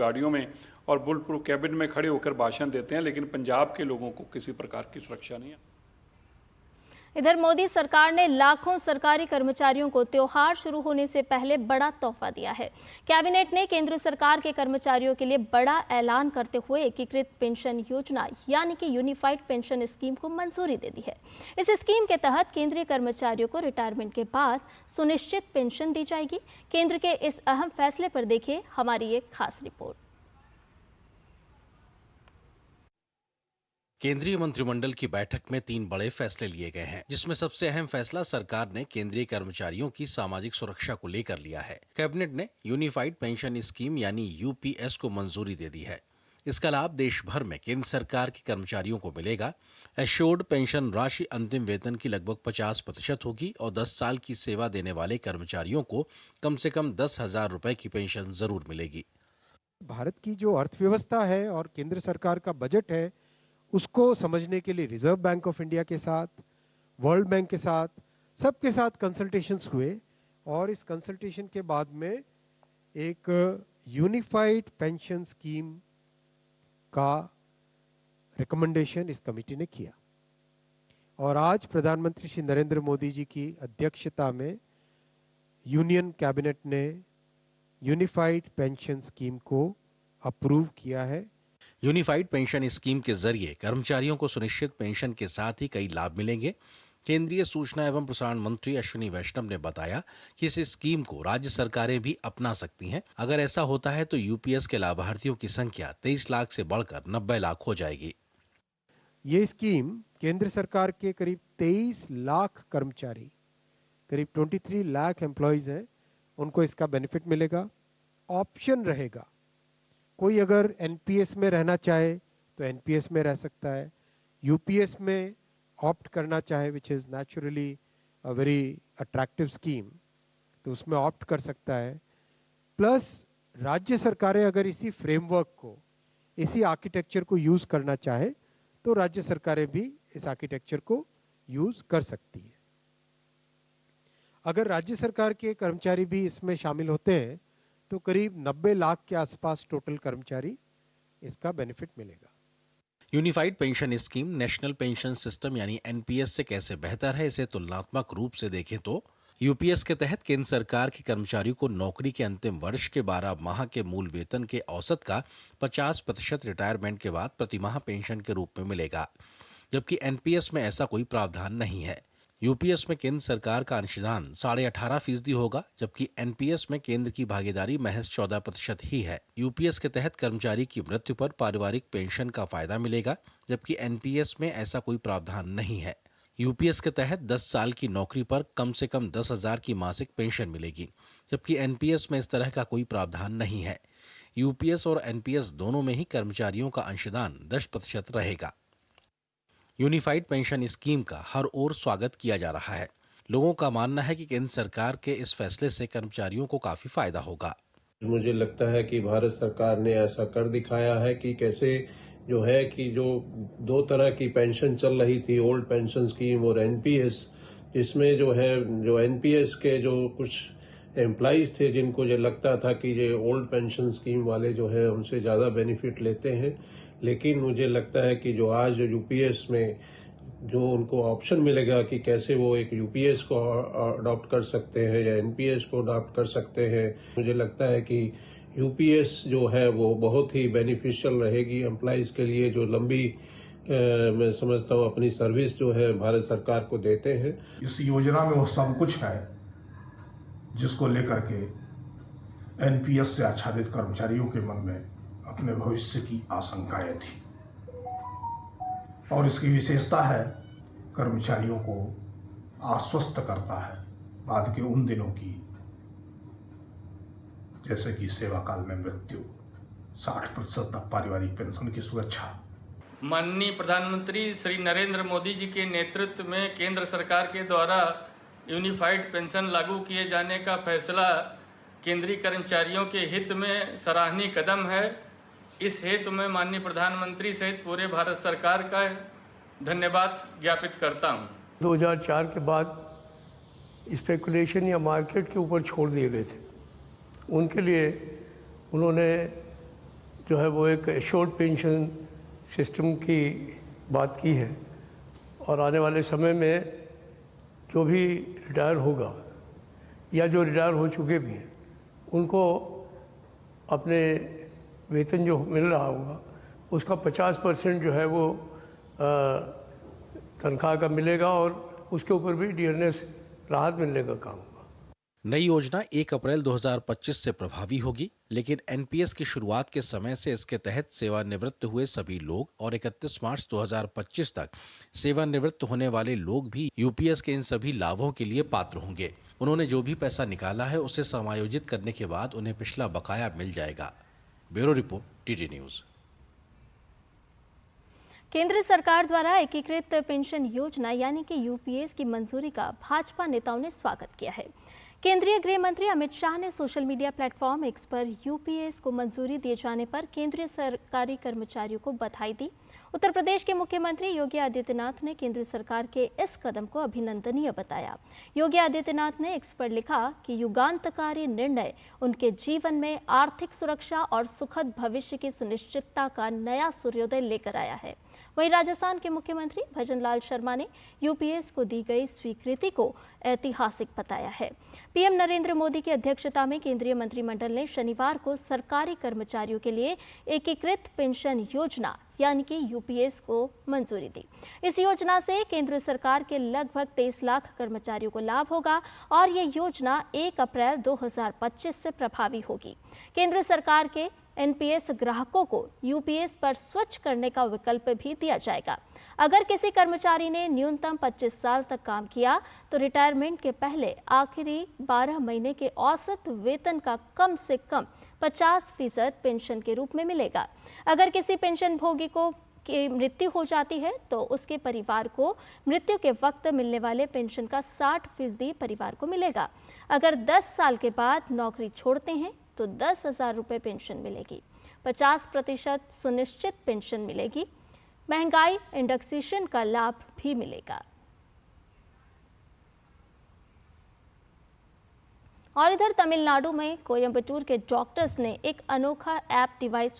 गाड़ियों में और बुलेट प्रूफ कैबिन में खड़े होकर भाषण देते हैं, लेकिन पंजाब के लोगों को किसी प्रकार की सुरक्षा नहीं है। इधर मोदी सरकार ने लाखों सरकारी कर्मचारियों को त्योहार शुरू होने से पहले बड़ा तोहफा दिया है। कैबिनेट ने केंद्र सरकार के कर्मचारियों के लिए बड़ा ऐलान करते हुए एकीकृत पेंशन योजना यानी कि यूनिफाइड पेंशन स्कीम को मंजूरी दे दी है। इस स्कीम के तहत केंद्रीय कर्मचारियों को रिटायरमेंट के बाद सुनिश्चित पेंशन दी जाएगी। केंद्र के इस अहम फैसले पर देखिए हमारी एक खास रिपोर्ट। केंद्रीय मंत्रिमंडल की बैठक में 3 बड़े फैसले लिए गए हैं, जिसमें सबसे अहम फैसला सरकार ने केंद्रीय कर्मचारियों की सामाजिक सुरक्षा को लेकर लिया है। कैबिनेट ने यूनिफाइड पेंशन स्कीम यानी यूपीएस को मंजूरी दे दी है। इसका लाभ देश भर में केंद्र सरकार के कर्मचारियों को मिलेगा। एश्योर्ड पेंशन राशि अंतिम वेतन की लगभग 50% होगी और 10 साल की सेवा देने वाले कर्मचारियों को कम से कम 10,000 रुपए की पेंशन जरूर मिलेगी। भारत की जो अर्थव्यवस्था है और केंद्र सरकार का बजट है, उसको समझने के लिए रिजर्व बैंक ऑफ इंडिया के साथ, वर्ल्ड बैंक के साथ, सबके साथ कंसल्टेशंस हुए और इस कंसल्टेशन के बाद में एक यूनिफाइड पेंशन स्कीम का रिकमेंडेशन इस कमेटी ने किया और आज प्रधानमंत्री श्री नरेंद्र मोदी जी की अध्यक्षता में यूनियन कैबिनेट ने यूनिफाइड पेंशन स्कीम को अप्रूव किया है। यूनिफाइड पेंशन स्कीम के जरिए कर्मचारियों को सुनिश्चित पेंशन के साथ ही कई लाभ मिलेंगे। केंद्रीय सूचना एवं प्रसारण मंत्री अश्विनी वैष्णव ने बताया कि इस स्कीम को राज्य सरकारें भी अपना सकती हैं। अगर ऐसा होता है तो यूपीएस के लाभार्थियों की संख्या 23 लाख से बढ़कर 90 लाख हो जाएगी। ये स्कीम केंद्र सरकार के करीब 23 लाख कर्मचारी, करीब 23 लाख एम्प्लॉयज हैं, उनको इसका बेनिफिट मिलेगा। ऑप्शन रहेगा, कोई अगर एनपीएस में रहना चाहे तो एनपीएस में रह सकता है, यूपीएस में ऑप्ट करना चाहे which is naturally a very attractive scheme, तो उसमें ऑप्ट कर सकता है। प्लस राज्य सरकारें अगर इसी फ्रेमवर्क को, इसी आर्किटेक्चर को यूज करना चाहे तो राज्य सरकारें भी इस आर्किटेक्चर को यूज कर सकती है। अगर राज्य सरकार के कर्मचारी भी इसमें शामिल होते हैं तो करीब 90 लाख के आसपास टोटल कर्मचारी इसका बेनिफिट मिलेगा। Unified pension scheme national pension system यानी एनपीएस से कैसे बेहतर है, इसे तुलनात्मक रूप से देखें तो यूपीएस के तहत केंद्र सरकार के कर्मचारियों को नौकरी के अंतिम वर्ष के 12 माह के मूल वेतन के औसत का 50% रिटायरमेंट के बाद प्रतिमाह पेंशन के रूप में मिलेगा, जबकि एनपीएस में ऐसा कोई प्रावधान नहीं है। यूपीएस में केंद्र सरकार का अंशदान 18.5% होगा, जबकि एनपीएस में केंद्र की भागीदारी महज 14% ही है। यूपीएस के तहत कर्मचारी की मृत्यु पर पारिवारिक पेंशन का फायदा मिलेगा, जबकि एनपीएस में ऐसा कोई प्रावधान नहीं है। यूपीएस के तहत 10 साल की नौकरी पर कम से कम 10,000 की मासिक पेंशन मिलेगी, जबकि एनपीएस में इस तरह का कोई प्रावधान नहीं है। यूपीएस और एनपीएस दोनों में ही कर्मचारियों का अंशदान 10% रहेगा। यूनिफाइड पेंशन स्कीम का हर ओर स्वागत किया जा रहा है। लोगों का मानना है कि केंद्र सरकार के इस फैसले से कर्मचारियों को काफी फायदा होगा। मुझे लगता है कि भारत सरकार ने ऐसा कर दिखाया है कि कैसे जो है कि जो 2 तरह की पेंशन चल रही थी, ओल्ड पेंशन स्कीम और एनपीएस, जिसमें जो है जो एनपीएस के जो कुछ एम्प्लॉइज थे जिनको ये लगता था कि ये ओल्ड पेंशन स्कीम वाले जो है उनसे ज़्यादा बेनिफिट लेते हैं, लेकिन मुझे लगता है कि जो आज जो यूपीएस में जो उनको ऑप्शन मिलेगा कि कैसे वो एक यूपीएस को अडॉप्ट कर सकते हैं या एनपीएस को अडॉप्ट कर सकते हैं, मुझे लगता है कि यूपीएस जो है वो बहुत ही बेनिफिशियल रहेगी एम्प्लॉइज के लिए, जो लंबी मैं समझता हूँ अपनी सर्विस जो है भारत सरकार को देते हैं। इस योजना में वो सब कुछ है जिसको लेकर के एनपीएस से आच्छादित कर्मचारियों के मन में अपने भविष्य की आशंकाएं थी और इसकी विशेषता है कर्मचारियों को आश्वस्त करता है बाद के उन दिनों की, जैसे कि सेवा काल में मृत्यु, 60% तक पारिवारिक पेंशन की सुरक्षा। माननीय प्रधानमंत्री श्री नरेंद्र मोदी जी के नेतृत्व में केंद्र सरकार के द्वारा यूनिफाइड पेंशन लागू किए जाने का फैसला केंद्रीय कर्मचारियों के हित में सराहनीय कदम है। इस हेतु मैं माननीय प्रधानमंत्री सहित पूरे भारत सरकार का धन्यवाद ज्ञापित करता हूं। 2004 के बाद स्पेकुलेशन या मार्केट के ऊपर छोड़ दिए गए थे, उनके लिए उन्होंने जो है वो एक एश्योर्ड पेंशन सिस्टम की बात की है और आने वाले समय में जो भी रिटायर होगा या जो रिटायर हो चुके भी हैं उनको अपने वेतन जो मिल रहा होगा उसका 50% जो है वो तनख्वाह का मिलेगा और उसके ऊपर भी डियरनेस राहत मिलने का काम होगा। नई योजना 1 अप्रैल 2025 से प्रभावी होगी, लेकिन एनपीएस की शुरुआत के समय से इसके तहत सेवानिवृत्त हुए सभी लोग और 31 मार्च 2025 तक सेवानिवृत्त होने वाले लोग भी यूपीएस के इन सभी लाभों के लिए पात्र होंगे। उन्होंने जो भी पैसा निकाला है उसे समायोजित करने के बाद उन्हें पिछला बकाया मिल जाएगा। Bureau report, TT news. केंद्र सरकार द्वारा एकीकृत पेंशन योजना यानी कि यूपीएस की मंजूरी का भाजपा नेताओं ने स्वागत किया है। केंद्रीय गृह मंत्री अमित शाह ने सोशल मीडिया प्लेटफॉर्म एक्स पर यूपीएस को मंजूरी दिए जाने पर केंद्रीय सरकारी कर्मचारियों को बधाई दी। उत्तर प्रदेश के मुख्यमंत्री योगी आदित्यनाथ ने केंद्र सरकार के इस कदम को अभिनंदनीय बताया। योगी आदित्यनाथ ने एक्स पर लिखा कि युगांतकारी निर्णय उनके जीवन में आर्थिक सुरक्षा और सुखद भविष्य की सुनिश्चितता का नया सूर्योदय लेकर आया है। वहीं राजस्थान के मुख्यमंत्री भजनलाल शर्मा ने यूपीएस को दी गई स्वीकृति को ऐतिहासिक बताया है। पीएम नरेंद्र मोदी की अध्यक्षता में केंद्रीय मंत्रिमंडल ने शनिवार को सरकारी कर्मचारियों के लिए एकीकृत पेंशन योजना यानी कि यूपीएस को मंजूरी दी। इस योजना से केंद्र सरकार के लगभग 23 लाख कर्मचारियों को लाभ होगा और ये योजना 1 अप्रैल 2025 से प्रभावी होगी। केंद्र सरकार के एनपीएस ग्राहकों को यूपीएस पर स्विच करने का विकल्प भी दिया जाएगा। अगर किसी कर्मचारी ने न्यूनतम 25 साल तक काम किया तो रिटायरमेंट के पहले आखिरी 12 महीने के औसत वेतन का कम से कम 50% पेंशन के रूप में मिलेगा। अगर किसी पेंशन भोगी की मृत्यु हो जाती है तो उसके परिवार को मृत्यु के वक्त मिलने वाले पेंशन का 60% परिवार को मिलेगा। अगर 10 साल के बाद नौकरी छोड़ते हैं तो 10,000 रुपये पेंशन मिलेगी। 50% सुनिश्चित पेंशन मिलेगी। महंगाई इंडेक्सेशन का लाभ भी मिलेगा। और इधर तमिलनाडु में कोयम्बटूर के डॉक्टर्स ने एक अनोखा ऐप डिवाइस